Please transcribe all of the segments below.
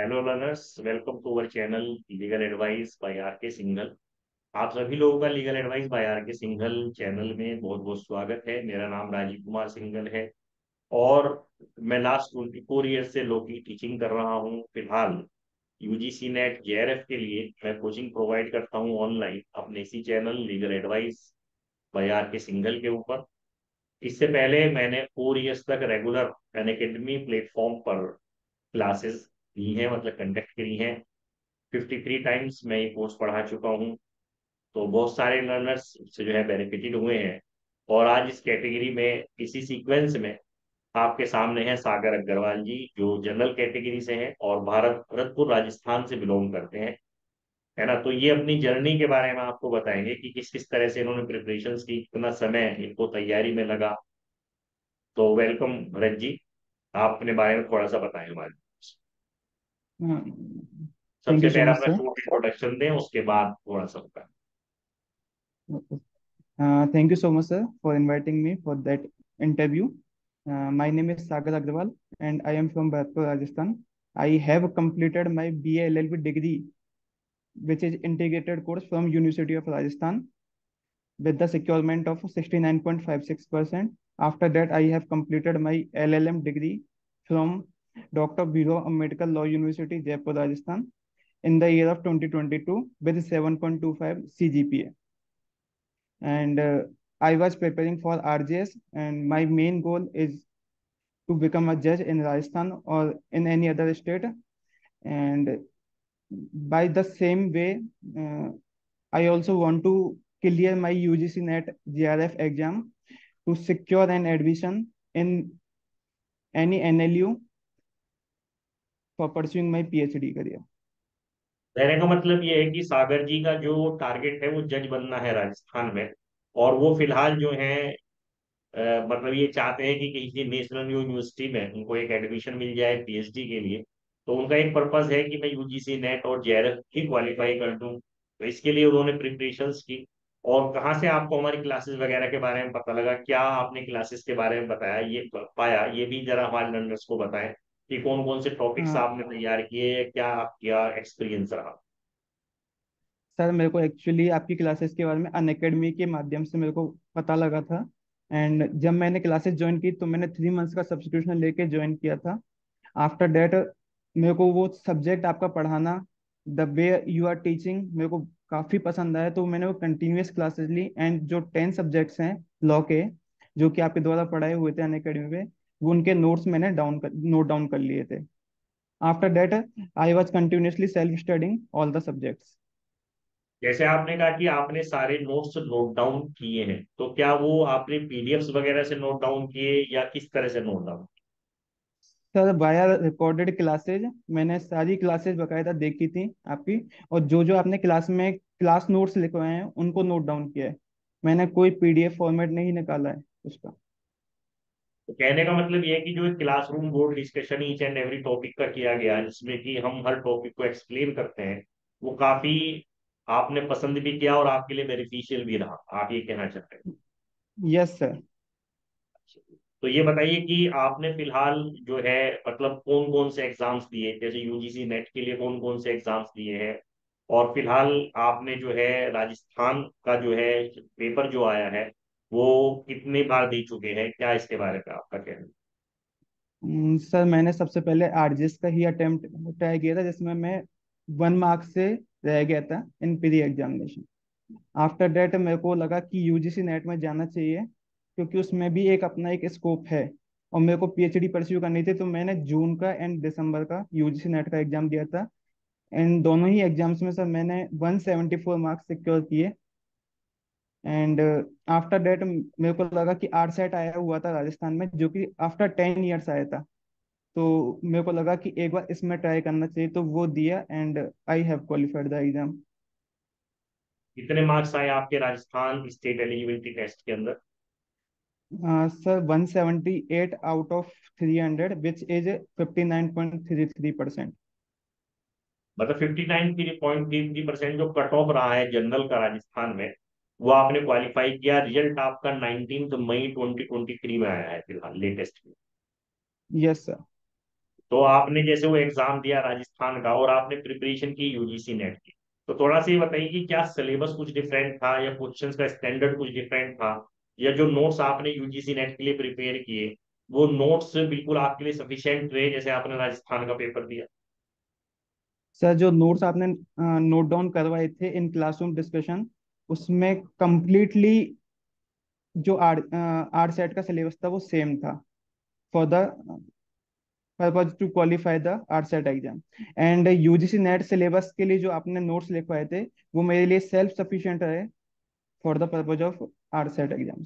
Hello learners, welcome to our channel legal advice by R K Singhal. आप सभी लोगों का legal advice by R K Singhal channel में बहुत बहुत स्वागत है। मेरा नाम राजीव कुमार सिंघल है और मैं लास्ट 24 ईयर से लॉ की टीचिंग कर रहा हूँ। फिलहाल यूजीसी नेट जेआरएफ के लिए मैं कोचिंग प्रोवाइड करता हूँ ऑनलाइन अपने इसी channel legal advice by R K Singhal के ऊपर। इससे पहले मैंने 4 ईयर्स तक रेगुलर अनअकैडमी प्लेटफॉर्म पर क्लासेस ली हैं, मतलब कंडक्ट करी हैं। 53 टाइम्स मैं ये कोर्स पढ़ा चुका हूँ। तो बहुत सारे लर्नर्स से जो है बेनिफिटेड हुए हैं। और आज इस कैटेगरी में इसी सीक्वेंस में आपके सामने है सागर अग्रवाल जी, जो जनरल कैटेगरी से हैं और भारत भरतपुर राजस्थान से बिलोंग करते हैं। है ना। तो ये अपनी जर्नी के बारे में आपको बताएंगे कि किस किस तरह से इन्होंने प्रिपरेशंस की, कितना समय इनको तैयारी में लगा। तो वेलकम भरत जी, आप अपने बारे में थोड़ा सा बताएं हमारे। थैंक सबसे यू सो पहला मच अपना सर। शॉर्ट इंट्रोडक्शन दें, उसके बाद थोड़ा सा बताएं। Thank you so much sir for inviting me for that interview. My name is Sagar Agrawal and I am from Bharatpur, Rajasthan. I have completed my BA LLB degree, which is integrated course from University of Rajasthan with the securement of 69.56%. After that, I have completed my LLM degree from Dr. Biro Ambedkar Law University, Jaipur, Rajasthan in the year of 2022 with 7.25 CGPA. And I was preparing for RJS, and my main goal is to become a judge in Rajasthan or in any other state. And by the same way, uh, I also want to clear my UGC NET GRF exam to secure an admission in any NLU for pursuing my PhD career. कहने का मतलब ये है कि सागर जी का जो target है वो जज बनना है राजस्थान में। और वो फिलहाल जो है मतलब ये चाहते हैं कि किसी नेशनल यूनिवर्सिटी में उनको एक एडमिशन मिल जाए पीएचडी के लिए। तो उनका एक पर्पस है कि मैं यूजीसी नेट और जेआरएफ की क्वालिफाई कर दूं। तो इसके लिए उन्होंने प्रिपरेशंस की। और कहाँ से आपको हमारी क्लासेस वगैरह के बारे में पता लगा, क्या आपने क्लासेस के बारे में बताया ये पाया, ये भी जरा हमारे लर्नर्स को बताएं कि कौन कौन से टॉपिक्स हाँ आपने तैयार किए, क्या आपका एक्सपीरियंस रहा। सर, मेरे को एक्चुअली आपकी क्लासेस के बारे में अनअकैडमी के माध्यम से मेरे को पता लगा था। एंड जब मैंने क्लासेस ज्वाइन की तो मैंने 3 मंथ्स का सब्सक्रिप्शन लेके ज्वाइन किया था। आफ्टर दैट मेरे को वो सब्जेक्ट आपका पढ़ाना, the way you are teaching, मेरे को काफ़ी पसंद आया। तो मैंने वो कंटिन्यूस क्लासेस ली एंड जो 10 सब्जेक्ट्स हैं लॉ के, जो कि आपके द्वारा पढ़ाए हुए थे अनअकैडमी में, वो उनके नोट्स मैंने नोट डाउन कर लिए थे। After that I was continuously self studying all the subjects. जैसे आपने कहा कि आपने सारे नोट्स नोट डाउन किए हैं, तो क्या वो आपने पीडीएफ्स वगैरह से नोट डाउन किए या किस तरह से note down. Sir, via recorded classes मैंने सारी क्लासेज बकायदा देखी थी आपकी। और जो जो आपने क्लास में क्लास नोट्स लिखवाए हैं उनको नोट डाउन किया है। मैंने कोई पीडीएफ फॉर्मेट नहीं निकाला है उसका। तो कहने का मतलब ये है कि जो एक classroom board discussion each and every topic का किया गया है, जिसमें कि हम हर टॉपिक को एक्सप्लेन करते हैं, वो काफी आपने पसंद भी किया और आपके लिए बेनिफिशियल भी रहा, आप ये कहना चाहते हैं। Yes sir. तो ये बताइए कि आपने फिलहाल जो है मतलब कौन कौन से एग्जाम्स दिए, जैसे यूजीसी नेट के लिए कौन कौन से एग्जाम्स दिए हैं। और फिलहाल आपने जो है राजस्थान का जो है पेपर जो आया है वो कितनी बार दे चुके हैं, क्या इसके बारे में आपका कहना है। सर, मैंने सबसे पहले आरजीएस का ही अटेम्प्ट ट्राई किया था, जिसमें मैं 1 मार्क से रह गया था इन प्री एग्जामिनेशन। आफ्टर दैट मेरे को लगा कि यूजीसी नेट में जाना चाहिए, क्योंकि उसमें भी एक अपना एक स्कोप है। और मेरे को पीएचडी परस्यू करनी थी, तो मैंने जून का एंड दिसंबर का यूजीसी नेट का एग्जाम दिया था। एंड दोनों ही एग्जाम्स में सर मैंने 174 मार्क्स सिक्योर किए। एंड आफ्टर दैट मेरे को लगा कि आरसेट आया हुआ था राजस्थान में, जो कि आफ्टर 10 ईयर्स आया था। तो मेरे को लगा कि एक बार इसमें ट्राई करना चाहिए, तो वो दिया and I have qualified the exam. कितने मार्क्स आए आपके राजस्थान स्टेट एलिजिबिलिटी टेस्ट के अंदर। Sir, 178 out of 300, which is 59.33%। मतलब 59.33% जो कट ऑफ रहा है जनरल का राजस्थान में, वो आपने क्वालिफाई किया। रिजल्ट आपका 19 मई 2023 में आया है फिलहाल लेटेस्ट में। Yes sir. तो आपने जैसे वो एग्जाम दिया राजस्थान का और आपने प्रिपरेशन की यूजीसी नेट की, तो थोड़ा सा ये बताइए कि क्या सिलेबस कुछ डिफरेंट था या क्वेश्चंस का स्टैंडर्ड कुछ डिफरेंट था, या जो नोट्स आपने यूजीसी नेट के लिए प्रिपेयर किए वो नोट्स बिल्कुल आपके लिए सफिशिएंट रहे जैसे आपने राजस्थान का पेपर दिया। सर जो नोट्स आपने नोट डाउन करवाए थे इन क्लासरूम डिस्कशन, उसमें कंप्लीटली जो आर सेट का सिलेबस था वो सेम था for the purpose to qualify the are SET exam. And UGC net syllabus के लिए जो आपने नोट्स लिखवाए थे वो मेरे लिए सेल्फ सफिशिएंट रहे for the purpose of R SET exam.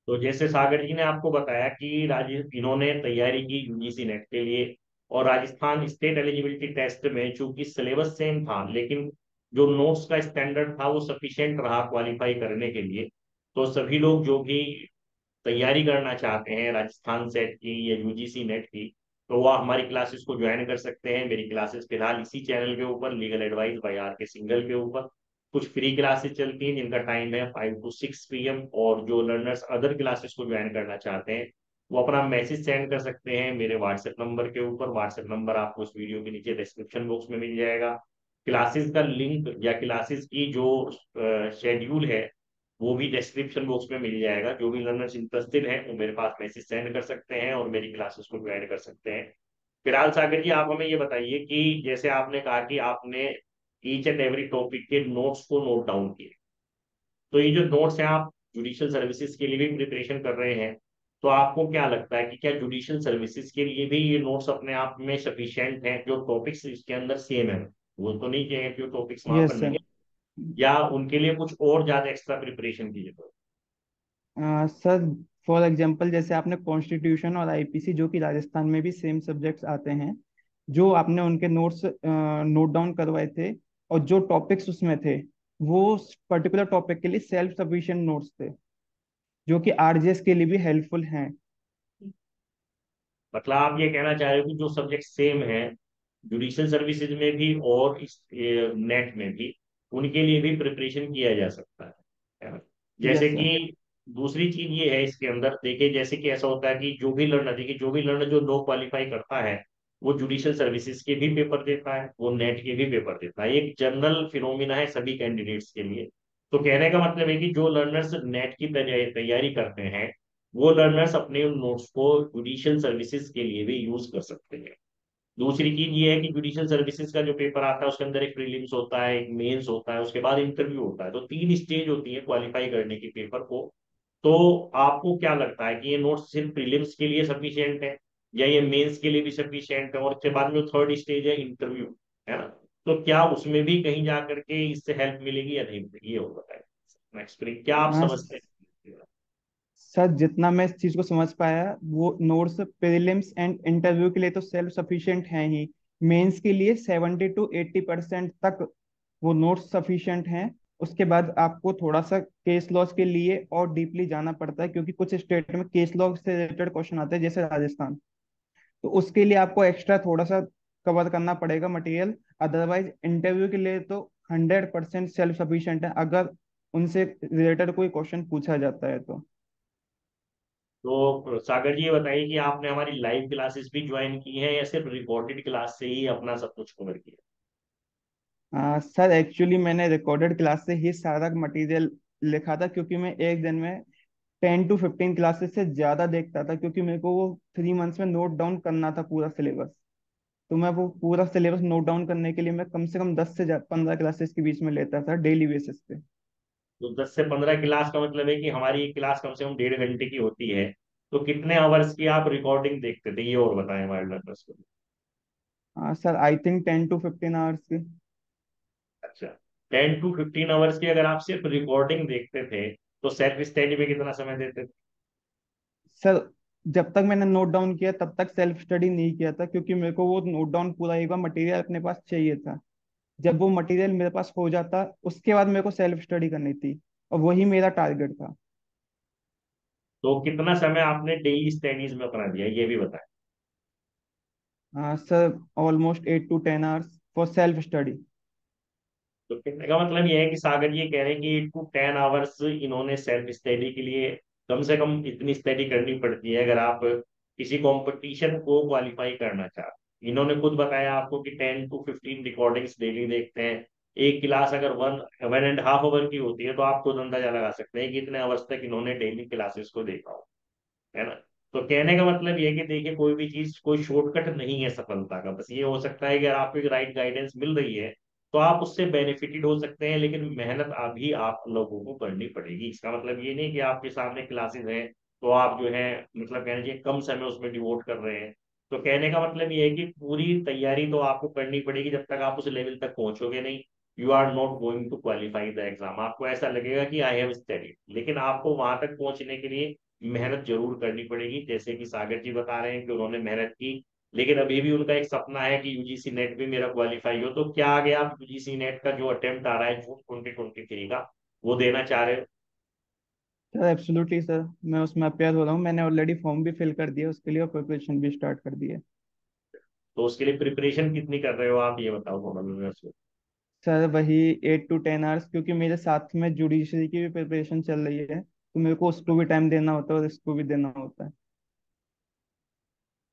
तो जैसे सागर जी ने आपको बताया कि इन्होंने तैयारी की यूजीसी नेट के लिए, और राजस्थान स्टेट एलिजिबिलिटी टेस्ट में चूंकि सिलेबस सेम था लेकिन जो नोट्स का स्टैंडर्ड था वो सफिशिएंट रहा क्वालिफाई करने के लिए, तो सभी लोग जो भी तैयारी करना चाहते हैं राजस्थान सेट की या यूजीसी नेट की, तो वह हमारी क्लासेस को ज्वाइन कर सकते हैं। मेरी क्लासेस फिलहाल इसी चैनल के ऊपर लीगल एडवाइस बाय आर के सिंगल के ऊपर कुछ फ्री क्लासेस चलती हैं जिनका टाइम है 5 to 6 PM, और जो लर्नर्स अदर क्लासेस को ज्वाइन करना चाहते हैं वो अपना मैसेज सेंड कर सकते हैं मेरे व्हाट्सएप नंबर के ऊपर। व्हाट्सएप नंबर आपको उस वीडियो के नीचे डिस्क्रिप्शन बॉक्स में मिल जाएगा। क्लासेस का लिंक या क्लासेस की जो शेड्यूल है वो भी डिस्क्रिप्शन बॉक्स में मिल जाएगा। जो भी लर्नर्स इंटरेस्टेड हैं वो मेरे पास मैसेज सेंड कर सकते हैं और मेरी क्लासेस को ज्वाइन कर सकते हैं। फिलहाल सागर जी आप हमें ये बताइए कि जैसे आपने कहा कि आपने ईच एंड एवरी टॉपिक के नोट्स को नोट डाउन किए, तो ये जो नोट्स हैं आप जुडिशियल सर्विसेज के लिए भी प्रिपरेशन कर रहे हैं, तो आपको क्या लगता है कि क्या जुडिशियल सर्विसेज के लिए भी ये नोट्स अपने आप में सफिशिएंट हैं, जो टॉपिक्स इसके अंदर सेम है, वो तो नहीं कहें कि जो टॉपिक्स वहां पर यस नहीं सर। है, या उनके लिए कुछ और ज्यादा एक्स्ट्रा प्रिपरेशन की जरूरत सर फॉर एग्जांपल जैसे आपने कॉन्स्टिट्यूशन और आईपीसी जो कि राजस्थान में भी सेम सब्जेक्ट्स आते हैं, जो आपने उनके नोट्स नोट डाउन करवाए थे और जो टॉपिक्स उसमें थे वो पर्टिकुलर टॉपिक के लिए सेल्फ सफिशिएंट नोट्स थे जो कि आरजेएस के लिए भी हेल्पफुल हैं। है? मतलब आप ये कहना चाह रहे हो कि जो सब्जेक्ट सेम है जुडिशियल सर्विसेज में भी और इस नेट में भी, उनके लिए भी प्रिपरेशन किया जा सकता है ना? जैसे यस सर। कि दूसरी चीज ये है इसके अंदर देखिए, जैसे कि ऐसा होता है कि जो भी लर्नर जो लो क्वालिफाई करता है वो जुडिशियल सर्विसेज के भी पेपर देता है, वो नेट के भी पेपर देता है, एक जनरल फिनोमिना है सभी कैंडिडेट्स के लिए। तो कहने का मतलब है कि जो लर्नर्स नेट की तैयारी करते हैं वो लर्नर्स अपने उन नोट्स को जुडिशियल सर्विसेज के लिए भी यूज कर सकते हैं। दूसरी चीज ये है कि जुडिशियल सर्विसेज का जो पेपर आता है उसके अंदर एक प्रीलिम्स होता है, एक मेंस होता है, उसके बाद इंटरव्यू होता है, तो 3 स्टेज होती है क्वालिफाई करने की पेपर को। तो आपको क्या लगता है कि ये नोट्स सिर्फ प्रीलिम्स के लिए सफिशियंट है, या ये मेंस के लिए भी सफिशियंट है, और उसके बाद में जो थर्ड स्टेज है इंटरव्यू, है ना, तो क्या उसमें भी कहीं जा करके इससे हेल्प मिलेगी या नहीं मिलेगी, ये और बताएं नेक्स्ट, क्या आप समझते हैं? सर जितना मैं इस चीज को समझ पाया वो नोट्स प्रीलिम्स एंड इंटरव्यू के लिए तो सेल्फ सफिशिएंट हैं ही, मेंस के लिए 70 to 80% तक वो नोट्स सफिशिएंट हैं। उसके बाद आपको थोड़ा सा केस लॉस के लिए और डीपली जाना पड़ता है क्योंकि कुछ स्टेट में केस लॉ से रिलेटेड क्वेश्चन आते हैं जैसे राजस्थान, तो उसके लिए आपको एक्स्ट्रा थोड़ा सा कवर करना पड़ेगा मटेरियल। अदरवाइज इंटरव्यू के लिए तो 100% सेल्फ सफिशिएंट है अगर उनसे रिलेटेड कोई क्वेश्चन पूछा जाता है तो। तो सागर जी ये बताइए कि आपने हमारी लाइव क्लासेस भी ज्वाइन की है या सिर्फ रिकॉर्डेड क्लास से ही अपना सब कुछ कवर किया? सर एक्चुअली मैंने रिकॉर्डेड क्लास से ही सारा मटेरियल लिखा था क्योंकि मैं एक दिन में 10 to 15 क्लासेस से ज्यादा देखता था क्योंकि मेरे को वो 3 मंथ्स में नोट डाउन करना था पूरा सिलेबस। तो मैं वो पूरा सिलेबस नोट डाउन करने के लिए मैं कम से कम 10 से 15 क्लासेस के बीच में लेता था डेली बेसिस पे। तो 10 से 15 क्लास का मतलब है कि हमारी एक क्लास कम से कम 1.5 घंटे की होती है, तो कितने आवर्स की आप रिकॉर्डिंग देखते थे ये और बताएं हमारे लर्नर्स को। Sir I think 10 to 15 hours की। अच्छा, 10 to 15 आवर्स की अगर आप सिर्फ रिकॉर्डिंग देखते थे तो सेल्फ स्टडी में कितना समय देते थे? सर जब तक मैंने नोट डाउन किया तब तक सेल्फ स्टडी नहीं किया था क्योंकि मेरे को वो नोट डाउन पूरा एक बार मटेरियल अपने पास चाहिए था। जब वो मटेरियल मेरे पास हो जाता उसके बाद मेरे को सेल्फ स्टडी करनी थी और वही मेरा टारगेट था। तो कितना समय आपने डेली स्टडीज में अपना दिया ये भी बताएं। Sir almost 8 to 10 hours for self study. तो कहने का मतलब ये है कि सागर ये कह रहे हैं कि 8 to 10 आवर्स इन्होंने सेल्फ स्टडी के लिए कम से कम इतनी स्टडी करनी पड़ती है। अगर आप किसी कंपटीशन को क्वालिफाई करना चाहते हैं। इन्होंने खुद बताया आपको कि 10 to 15 रिकॉर्डिंग्स डेली देखते हैं। एक क्लास अगर 1.5 आवर की होती है तो आप खुद अंदाजा लगा सकते हैं कि इतने आवर्स तक इन्होंने डेली क्लासेस को देखा हो, है ना। तो कहने का मतलब ये है कि देखिए कोई भी चीज कोई शॉर्टकट नहीं है सफलता का। बस ये हो सकता है कि अगर आपको एक राइट गाइडेंस मिल रही है तो आप उससे बेनिफिटेड हो सकते हैं, लेकिन मेहनत अभी आप लोगों को करनी पड़ेगी। इसका मतलब ये नहीं कि आपके सामने क्लासेस हैं तो आप जो है मतलब कह लीजिए कम समय उसमें डिवोट कर रहे हैं। तो कहने का मतलब ये है कि पूरी तैयारी तो आपको करनी पड़ेगी, जब तक आप उस लेवल तक पहुंचोगे नहीं you are not going to qualify the exam. आपको ऐसा लगेगा कि आई हैव स्टडीड, लेकिन आपको वहां तक पहुंचने के लिए मेहनत जरूर करनी पड़ेगी। जैसे कि सागर जी बता रहे हैं कि उन्होंने मेहनत की, लेकिन अभी भी उनका एक सपना है कि यूजीसी नेट भी मेरा क्वालिफाई हो। तो क्या आगे आप यूजीसी नेट का जो अटेम्प्ट आ रहा है जून 2023 का, वो देना चाह रहे हो? सर एब्सोल्युटली सर, मैं उसमें अपेयर हो रहा हूँ। मैंने ऑलरेडी फॉर्म भी फिल कर दिया उसके लिए और प्रिपरेशन भी स्टार्ट कर दी है। तो उसके लिए प्रिपरेशन कितनी कर रहे हो आप, ये बताओ थोड़ा मेरे से। सर वही 8 to 10 आवर्स, क्योंकि मेरे साथ में जुडिशरी की भी प्रिपरेशन चल रही है, तो मेरे को उसको भी टाइम देना होता है और इसको भी देना होता है।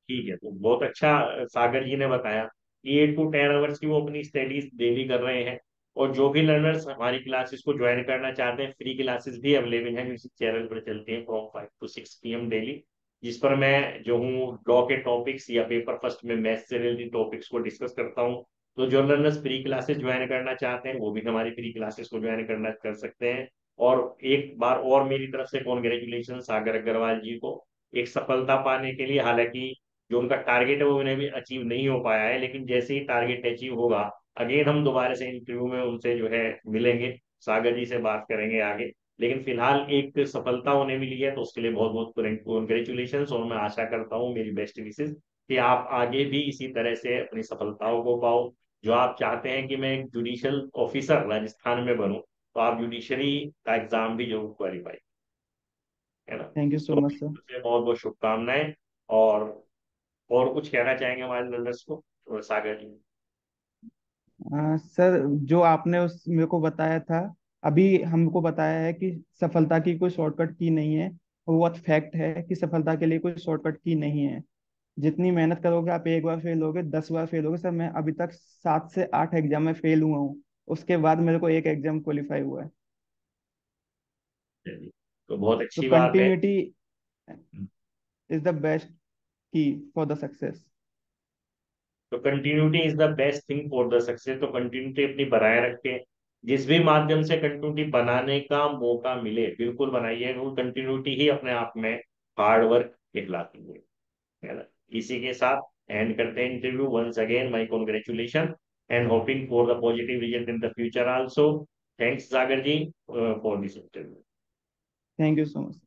ठीक है, तो बहुत अच्छा सागर जी ने बताया कि 8 to 10 आवर्स की वो अपनी स्टडीज डेली कर रहे हैं। और जो भी लर्नर्स हमारी क्लासेस को ज्वाइन करना चाहते हैं, फ्री क्लासेस भी अवेलेबल हैं जो इसी चैनल पर चलती हैं फ्रॉम 5 to 6 PM डेली, जिस पर मैं जो हूँ लॉ के टॉपिक्स या पेपर फर्स्ट में मैथ्स से रिलेटेड टॉपिक्स को डिस्कस करता हूँ। तो जो लर्नर्स फ्री क्लासेस ज्वाइन करना चाहते हैं वो भी हमारी फ्री क्लासेस को ज्वाइन करना कर सकते हैं। और एक बार और मेरी तरफ से कॉन्ग्रेचुलेशन सागर अग्रवाल जी को एक सफलता पाने के लिए। हालांकि जो उनका टारगेट है वो उन्हें भी अचीव नहीं हो पाया है, लेकिन जैसे ही टारगेट अचीव होगा अगेन हम दोबारा से इंटरव्यू में उनसे जो है मिलेंगे, सागर जी से बात करेंगे आगे। लेकिन फिलहाल एक सफलता उन्हें मिली है तो उसके लिए बहुत बहुत कॉन्ग्रेचुलेशन। और मैं आशा करता हूँ, मेरी बेस्ट विशेष कि आप आगे भी इसी तरह से अपनी सफलताओं को पाओ। जो आप चाहते हैं कि मैं एक जुडिशियल ऑफिसर राजस्थान में बनूं, तो आप जुडिशरी का एग्जाम भी जरूर क्वालिफाई, है ना। थैंक यू सो तो मच सर। मुझे बहुत बहुत शुभकामनाएं। और कुछ कहना चाहेंगे हमारे लर्नर्स को, तो सागर जी? सर, जो आपने उस मेरे को बताया था, अभी हमको बताया है कि सफलता की कोई शॉर्टकट की नहीं है। वो बहुत फैक्ट है कि सफलता के लिए कोई शॉर्टकट की नहीं है। जितनी मेहनत करोगे आप, एक बार फेल होगे 10 बार फेल होगे। सर मैं अभी तक 7 से 8 एग्जाम में फेल हुआ हूँ, उसके बाद मेरे को एक एग्जाम क्वालिफाई हुआ है। चलिए, तो बहुत तो अच्छी बात है। कंटिन्यूटी इज द बेस्ट की फॉर द सक्सेस। तो continuity is the best thing for the success. तो कंटिन्यूटी अपनी बनाए रखें, जिस भी माध्यम से कंटिन्यूटी बनाने का मौका मिले बिल्कुल बनाइए। वो कंटिन्यूटी ही अपने आप में हार्ड वर्क कहलाती है ना। इसी के साथ एंड करते हैं interview. Once again my congratulation and hoping for the positive result in the future also. Thanks Sagar ji for this interview. Thank you so much.